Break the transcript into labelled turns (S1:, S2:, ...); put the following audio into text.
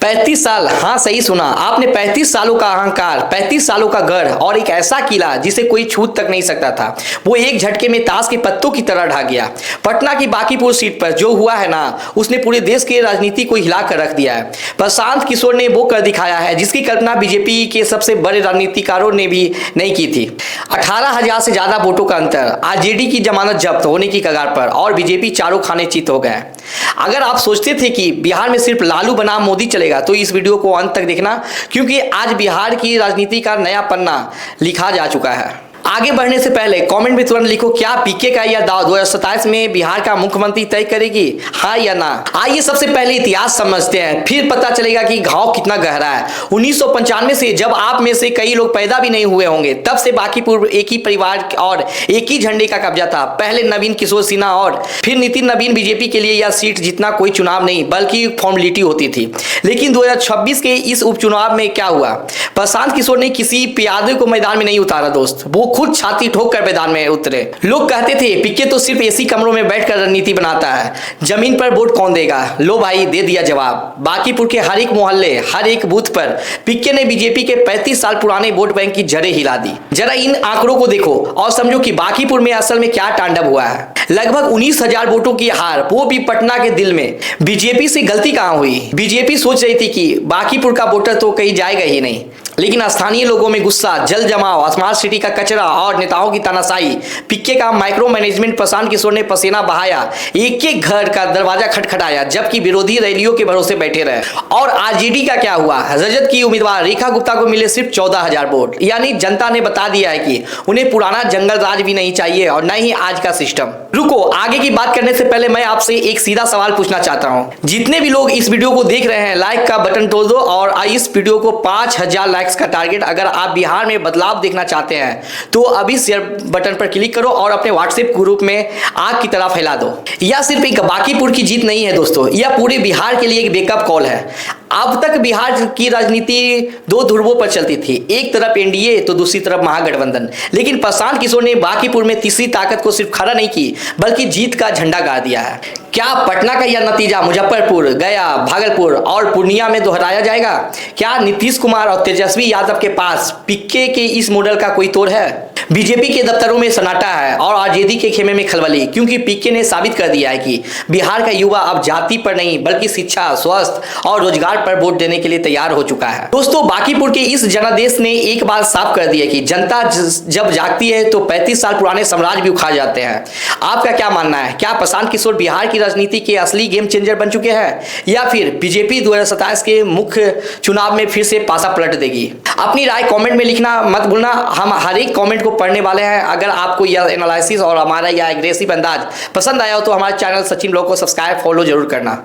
S1: 35 साल, हाँ सही सुना आपने। 35 सालों का अहंकार, 35 सालों का गढ़ और एक ऐसा किला जिसे कोई छू तक नहीं सकता था, वो एक झटके में ताश के पत्तों की तरह ढह गया। पटना की बांकीपुर सीट पर जो हुआ है ना, उसने पूरे देश की राजनीति को हिला कर रख दिया है। प्रशांत किशोर ने वो कर दिखाया है जिसकी कल्पना बीजेपी के सबसे बड़े राजनीतिकारों ने भी नहीं की थी। 18,000 से ज्यादा वोटों का अंतर, आरजेडी की जमानत जब्त होने की कगार पर और बीजेपी चारों खाने चित हो गए। अगर आप सोचते थे कि बिहार में सिर्फ लालू बनाम मोदी चलेगा तो इस वीडियो को अंत तक देखना, क्योंकि आज बिहार की राजनीति का नया पन्ना लिखा जा चुका है। आगे बढ़ने से पहले कमेंट में तुरंत लिखो, क्या पीके का यह दाव 2027 में बिहार का मुख्यमंत्री तय करेगी, हाँ या ना। आइए सबसे पहले इतिहास समझते हैं, फिर पता चलेगा कि घाव कितना गहरा है। 1995 से, जब आप में से कई लोग पैदा भी नहीं हुए होंगे, तब से बांकीपुर एक ही परिवार और एक ही झंडे का कब्जा था। पहले नवीन किशोर सिन्हा और फिर नितिन नवीन बीजेपी के लिए यह सीट जीतना कोई चुनाव नहीं बल्कि फॉर्मेलिटी होती थी। लेकिन 2026 के इस उपचुनाव में क्या हुआ? प्रशांत किशोर ने किसी प्यादे को मैदान में नहीं उतारा दोस्त, वो खुद छाती ठोक कर मैदान में उतरे। लोग कहते थे पीके तो सिर्फ एसी कमरों में बैठकर रणनीति बनाता है, जमीन पर वोट कौन देगा? लो भाई, दे दिया जवाब। बांकीपुर के हर एक मोहल्ले, हर एक बूथ पर पीके ने बीजेपी के 35 साल पुराने वोट बैंक की जड़ें हिला दी। जरा इन आंकड़ों को देखो और समझो कि बांकीपुर में असल में क्या तांडव हुआ है। लगभग 19,000 वोटों की हार, वो भी पटना के दिल में। बीजेपी से गलती कहां हुई? बीजेपी सोच रही थी कि बांकीपुर का वोटर तो कहीं जाएगा ही नहीं, लेकिन स्थानीय लोगों में गुस्सा, जल जमाव, स्मार्ट सिटी का कचरा और नेताओं की तानाशाही, पीके का माइक्रो मैनेजमेंट। प्रशांत किशोर ने पसीना बहाया, एक एक घर का दरवाजा खटखटाया, जबकि विरोधी रैलियों के भरोसे बैठे रहे। और आरजेडी का क्या हुआ? रजत की उम्मीदवार रेखा गुप्ता को मिले सिर्फ 14,000 वोट। यानी जनता ने बता दिया है कि उन्हें पुराना जंगल राज भी नहीं चाहिए और न ही आज का सिस्टम। रुको, आगे की बात करने से पहले मैं आपसे एक सीधा सवाल पूछना चाहता हूँ। जितने भी लोग इस वीडियो को देख रहे हैं, लाइक का बटन तोड़ दो और इस वीडियो को 5,000 लाइक्स का टारगेट। अगर आप बिहार में बदलाव देखना चाहते हैं तो अभी शेयर बटन पर क्लिक करो और अपने व्हाट्सएप ग्रुप में आग की तरह फैला दो। यह सिर्फ एक बांकीपुर की जीत नहीं है दोस्तों, यह पूरे बिहार के लिए एक वेकअप कॉल है। अब तक बिहार की राजनीति दो ध्रुवों पर चलती थी, एक तरफ एनडीए तो दूसरी तरफ महागठबंधन। लेकिन प्रशांत किशोर ने बांकीपुर में तीसरी ताकत को सिर्फ खड़ा नहीं की बल्कि जीत का झंडा गाड़ दिया है। क्या पटना का यह नतीजा मुजफ्फरपुर, गया, भागलपुर और पूर्णिया में दोहराया जाएगा? क्या नीतीश कुमार और तेजस्वी यादव के पास पीके के इस मॉडल का कोई तोड़ है? बीजेपी के दफ्तरों में सन्नाटा है और आरजेडी के खेमे में खलबली, क्योंकि पीके ने साबित कर दिया है कि बिहार का युवा अब जाति पर नहीं बल्कि शिक्षा, स्वास्थ्य और रोजगार पर वोट देने के लिए तैयार हो चुका है। दोस्तों, बांकीपुर के इस जनादेश ने एक बात साफ कर दी है कि जनता जब जागती है तो 35 साल पुराने साम्राज्य भी उखाड़ जाते हैं। आपका क्या मानना है? क्या प्रशांत किशोर बिहार की राजनीति के असली गेम चेंजर बन चुके हैं या फिर बीजेपी 2027 के मुख्य चुनाव में फिर से पासा पलट देगी? अपनी राय कमेंट में लिखना मत भूलना, हम हर एक कमेंट को पढ़ने वाले हैं। अगर आपको यह एनालिसिस और हमारा यह एग्रेसिव अंदाज पसंद आया हो तो हमारे चैनल सचिन ब्लॉग को सब्सक्राइब फॉलो जरूर करना।